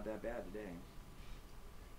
not that bad today.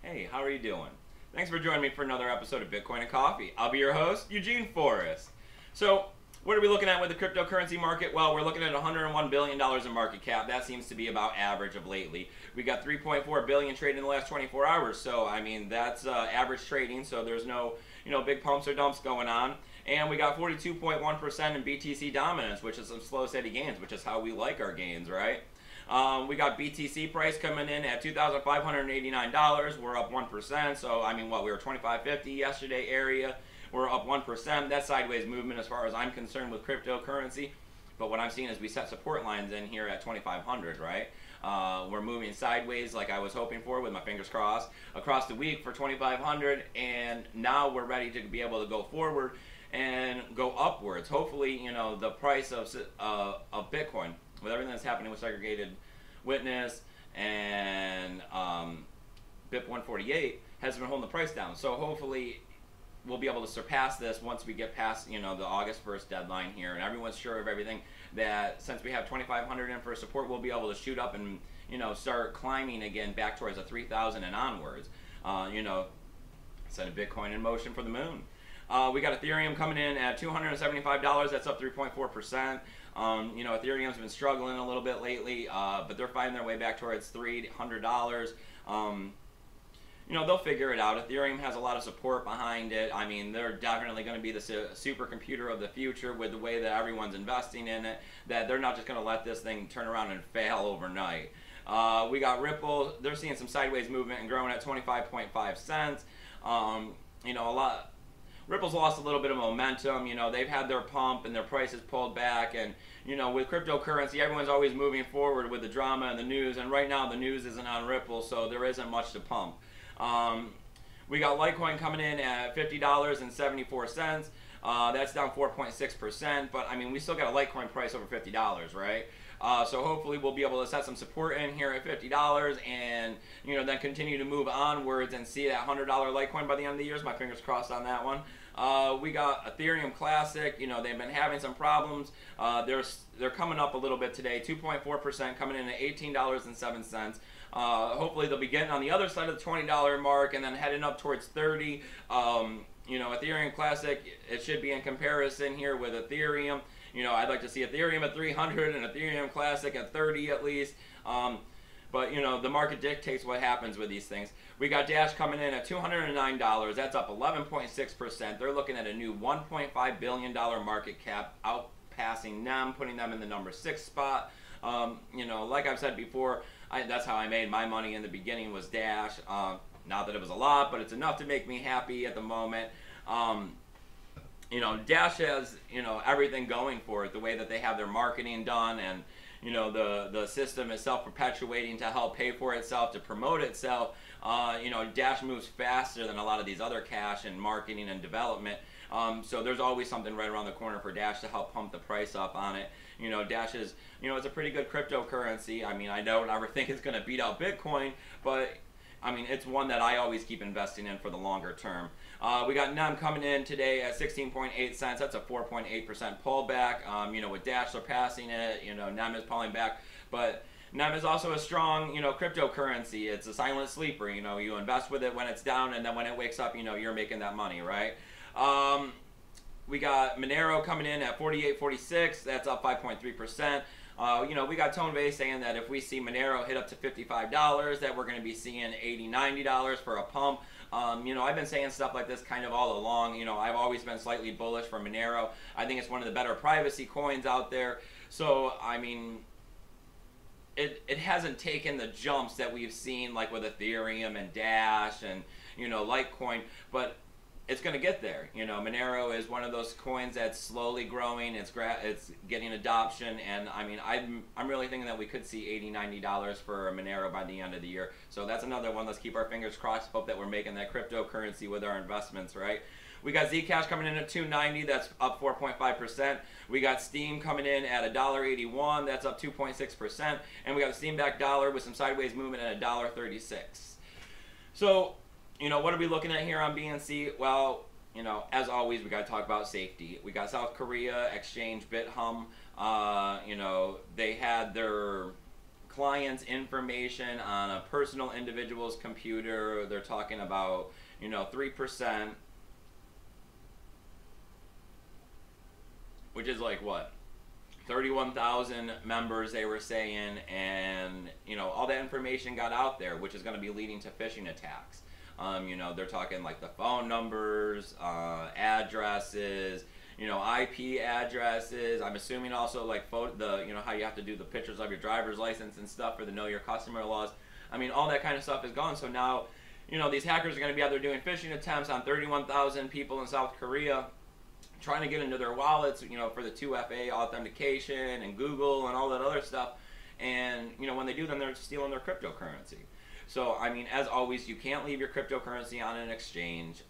Hey, how are you doing? Thanks for joining me for another episode of Bitcoin and Coffee. I'll be your host, Eugene Forrest. So, what are we looking at with the cryptocurrency market? Well, we're looking at $101 billion in market cap. That seems to be about average of lately. We got 3.4 billion traded in the last 24 hours. So, I mean, that's average trading. So there's no, big pumps or dumps going on. And we got 42.1% in BTC dominance, which is some slow, steady gains, which is how we like our gains, right? We got BTC price coming in at $2,589. We're up 1%. So, I mean, we were 25.50 yesterday area. We're up 1%. That's sideways movement as far as I'm concerned with cryptocurrency. But what I'm seeing is we set support lines in here at 2,500, right? We're moving sideways like I was hoping for with my fingers crossed across the week for 2,500. And now we're ready to be able to go forward and go upwards. Hopefully, the price of Bitcoin, with everything that's happening with segregated witness and BIP 148, has been holding the price down. So hopefully we'll be able to surpass this once we get past the August 1st deadline here, and everyone's sure of everything, that since we have 2,500 in for support, we'll be able to shoot up and start climbing again back towards the 3,000 and onwards. Set a Bitcoin in motion for the moon. We got Ethereum coming in at $275. That's up 3.4%. Ethereum's been struggling a little bit lately, but they're finding their way back towards $300. They'll figure it out. Ethereum has a lot of support behind it. I mean, they're definitely going to be the supercomputer of the future with the way that everyone's investing in it, that they're not just going to let this thing turn around and fail overnight. We got Ripple. They're seeing some sideways movement and growing at 25.5 cents. Ripple's lost a little bit of momentum. They've had their pump and their prices pulled back, and with cryptocurrency, everyone's always moving forward with the drama and the news, and right now the news isn't on Ripple, so there isn't much to pump. We got Litecoin coming in at $50.74. That's down 4.6%, but I mean, we still got a Litecoin price over $50, right? So hopefully we'll be able to set some support in here at $50 and, then continue to move onwards and see that $100 Litecoin by the end of the year. My fingers crossed on that one. We got Ethereum Classic. They've been having some problems. They're coming up a little bit today, 2.4%, coming in at $18.07. Hopefully they'll be getting on the other side of the $20 mark and then heading up towards 30. Ethereum Classic, it should be in comparison here with Ethereum. I'd like to see Ethereum at 300 and Ethereum Classic at 30 at least. But, the market dictates what happens with these things. We got Dash coming in at $209. That's up 11.6%. They're looking at a new $1.5 billion market cap, outpassing them, putting them in the number 6 spot. Like I've said before, that's how I made my money in the beginning, was Dash. Not that it was a lot, but it's enough to make me happy at the moment. Dash has, everything going for it, the way that they have their marketing done, and, the system is self-perpetuating to help pay for itself, to promote itself. Dash moves faster than a lot of these other cash and marketing and development. So there's always something right around the corner for Dash to help pump the price up on it. Dash is, it's a pretty good cryptocurrency. I mean, I don't ever think it's going to beat out Bitcoin, but I mean, it's one that I always keep investing in for the longer term. We got NEM coming in today at 16.8 cents. That's a 4.8% pullback. With Dash surpassing it, NEM is pulling back. But NEM is also a strong, cryptocurrency. It's a silent sleeper. You invest with it when it's down, and then when it wakes up, you're making that money, right? We got Monero coming in at 48.46. That's up 5.3%. We got Tone Base saying that if we see Monero hit up to $55, that we're going to be seeing $80, $90 for a pump. I've been saying stuff like this kind of all along. I've always been slightly bullish for Monero. I think it's one of the better privacy coins out there. So, I mean, it hasn't taken the jumps that we've seen, like with Ethereum and Dash and, Litecoin, but it's going to get there. Monero is one of those coins that's slowly growing. It's getting adoption, and I mean, I'm really thinking that we could see $80, $90 for a Monero by the end of the year. So that's another one. Let's keep our fingers crossed. Hope that we're making that cryptocurrency with our investments, right? We got Zcash coming in at $2.90. That's up 4.5%. We got Steam coming in at $1.81. That's up 2.6%. And we got the Steam-backed dollar with some sideways movement at $1.36. So, what are we looking at here on BNC? Well, as always, we got to talk about safety. We got South Korea, Exchange, BitHum. They had their client's information on a personal individual's computer. They're talking about, 3%, which is like what? 31,000 members, they were saying, and all that information got out there, which is going to be leading to phishing attacks. They're talking like the phone numbers, addresses, IP addresses. I'm assuming also like how you have to do the pictures of your driver's license and stuff for the Know Your Customer laws. I mean, all that kind of stuff is gone. So now, these hackers are going to be out there doing phishing attempts on 31,000 people in South Korea, trying to get into their wallets, for the 2FA authentication and Google and all that other stuff. And, when they do, then they're stealing their cryptocurrency. So, I mean, as always, you can't leave your cryptocurrency on an exchange.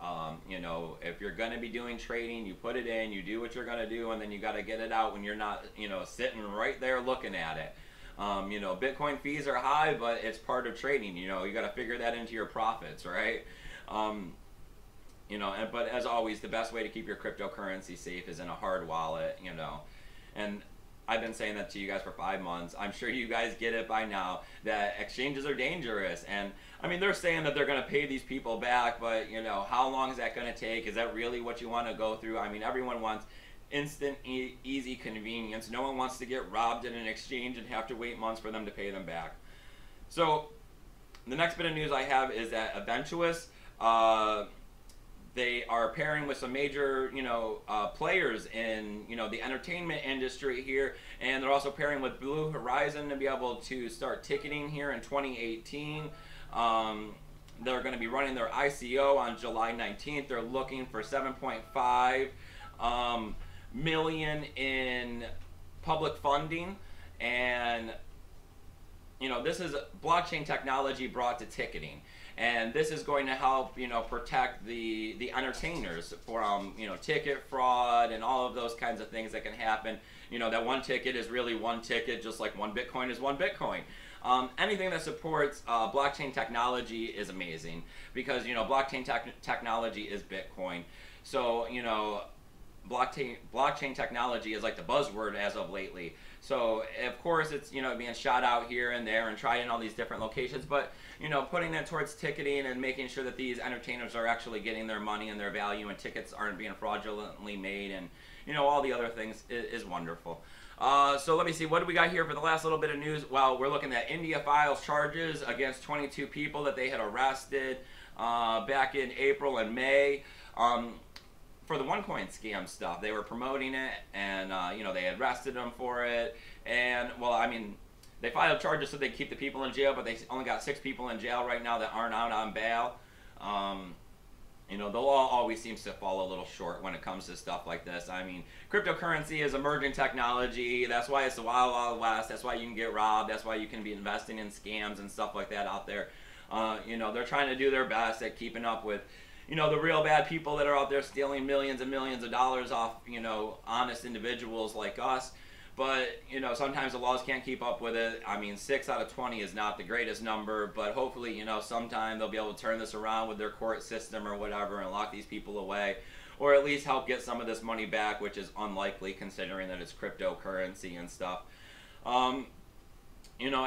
If you're going to be doing trading, you put it in, you do what you're going to do, and then you got to get it out when you're not, sitting right there looking at it. Bitcoin fees are high, but it's part of trading. You got to figure that into your profits, right? But as always, the best way to keep your cryptocurrency safe is in a hard wallet, and I've been saying that to you guys for 5 months. I'm sure you guys get it by now that exchanges are dangerous. And I mean, they're saying that they're going to pay these people back, but how long is that going to take? Is that really what you want to go through? I mean, everyone wants instant, easy convenience. No one wants to get robbed in an exchange and have to wait months for them to pay them back. So the next bit of news I have is that Eventuous, they are pairing with some major, players in, the entertainment industry here, and they're also pairing with Blue Horizon to be able to start ticketing here in 2018. They're going to be running their ICO on July 19th. They're looking for 7.5 million in public funding, and this is blockchain technology brought to ticketing. And this is going to help, protect the entertainers from, ticket fraud and all of those kinds of things that can happen. That one ticket is really one ticket, just like one Bitcoin is one Bitcoin. Anything that supports blockchain technology is amazing because, blockchain technology is Bitcoin. So, blockchain technology is like the buzzword as of lately. So of course it's being shot out here and there and tried in all these different locations, but putting that towards ticketing and making sure that these entertainers are actually getting their money and their value and tickets aren't being fraudulently made and all the other things is wonderful. So let me see, what do we got here for the last little bit of news? Well, we're looking at India files charges against 22 people that they had arrested back in April and May. For the OneCoin scam stuff. They were promoting it, and they arrested them for it. And well, I mean, they filed charges so they keep the people in jail, but they only got 6 people in jail right now that aren't out on bail. The law always seems to fall a little short when it comes to stuff like this. I mean, cryptocurrency is emerging technology. That's why it's the wild, wild west. That's why you can get robbed. That's why you can be investing in scams and stuff like that out there. They're trying to do their best at keeping up with the real bad people that are out there stealing millions and millions of dollars off, honest individuals like us. But, sometimes the laws can't keep up with it. I mean, 6 out of 20 is not the greatest number, but hopefully, sometime they'll be able to turn this around with their court system or whatever and lock these people away, or at least help get some of this money back, which is unlikely considering that it's cryptocurrency and stuff.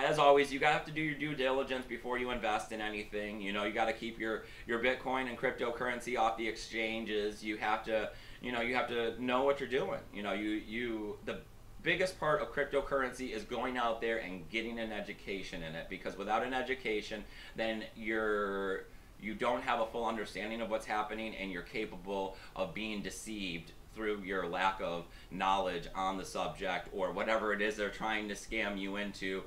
As always, you have to do your due diligence before you invest in anything. You got to keep your Bitcoin and cryptocurrency off the exchanges. You have to know what you're doing. The biggest part of cryptocurrency is going out there and getting an education in it, because without an education, then you don't have a full understanding of what's happening, and you're capable of being deceived through your lack of knowledge on the subject or whatever it is they're trying to scam you into,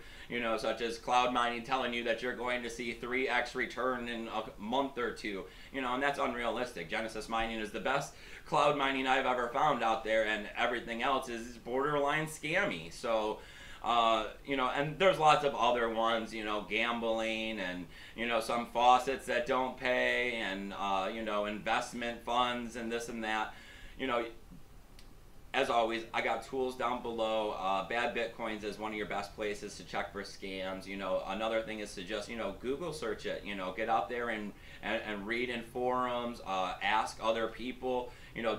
such as cloud mining, telling you that you're going to see 3x return in a month or two, and that's unrealistic. Genesis mining is the best cloud mining I've ever found out there, and everything else is borderline scammy. So and there's lots of other ones, gambling and, some faucets that don't pay and, investment funds and this and that. As always, I got tools down below. Bad Bitcoins is one of your best places to check for scams. Another thing is to just, Google search it. Get out there and read in forums, ask other people.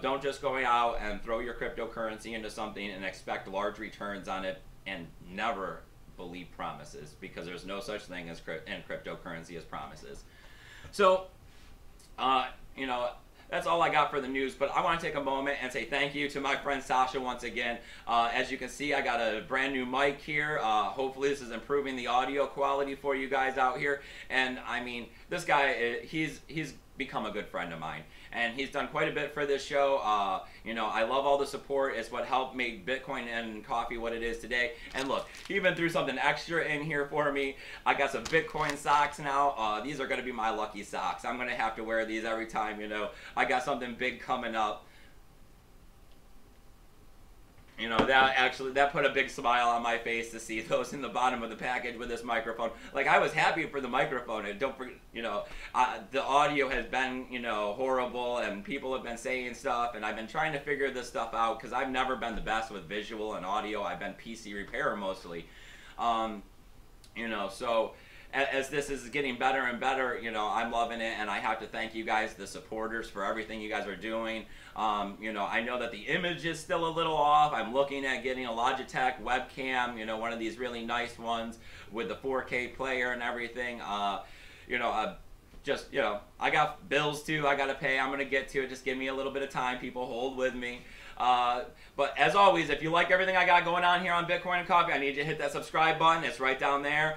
Don't just go out and throw your cryptocurrency into something and expect large returns on it and never believe promises, because there's no such thing as in cryptocurrency as promises. So, you know, that's all I got for the news, but I want to take a moment and say thank you to my friend Sasha once again. As you can see, I got a brand new mic here. Hopefully this is improving the audio quality for you guys out here. And I mean, this guy, he's become a good friend of mine, and he's done quite a bit for this show. You know, I love all the support. It's what helped make Bitcoin and coffee what it is today. And look, he even threw something extra in here for me. I got some Bitcoin socks now. These are going to be my lucky socks. I'm going to have to wear these every time, you know, I got something big coming up. You know, that put a big smile on my face to see those in the bottom of the package with this microphone. Like, I was happy for the microphone, and don't forget, you know, the audio has been, you know, horrible, and people have been saying stuff, and I've been trying to figure this stuff out, because I've never been the best with visual and audio. I've been PC repair mostly. You know, so as this is getting better and better, you know, I'm loving it, and I have to thank you guys, the supporters, for everything you guys are doing. You know, I know that the image is still a little off. I'm looking at getting a Logitech webcam, you know, one of these really nice ones with the 4K player and everything. You know, just, you know, I got bills too I got to pay. I'm going to get to it. Just give me a little bit of time. People, hold with me. But as always, if you like everything I got going on here on Bitcoin and Coffee, I need you to hit that subscribe button. It's right down there.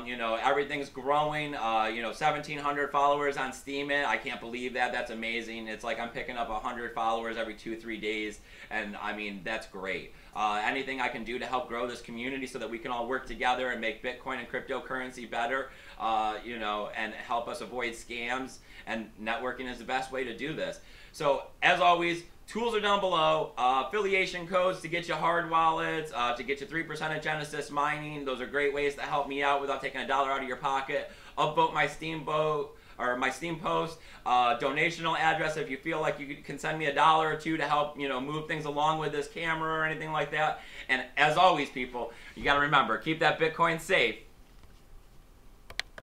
You know, everything's growing. You know, 1,700 followers on Steam. I can't believe that. That's amazing. It's like I'm picking up 100 followers every 2-3 days. And I mean, that's great. Anything I can do to help grow this community so that we can all work together and make Bitcoin and cryptocurrency better, you know, and help us avoid scams. And networking is the best way to do this. So, as always, tools are down below. Affiliation codes to get you hard wallets, to get you 3% of Genesis mining. Those are great ways to help me out without taking $1 out of your pocket. Upvote my my Steam post. Donational address if you feel like you can send me $1 or $2 to help, you know, move things along with this camera or anything like that. And as always, people, you got to remember, keep that Bitcoin safe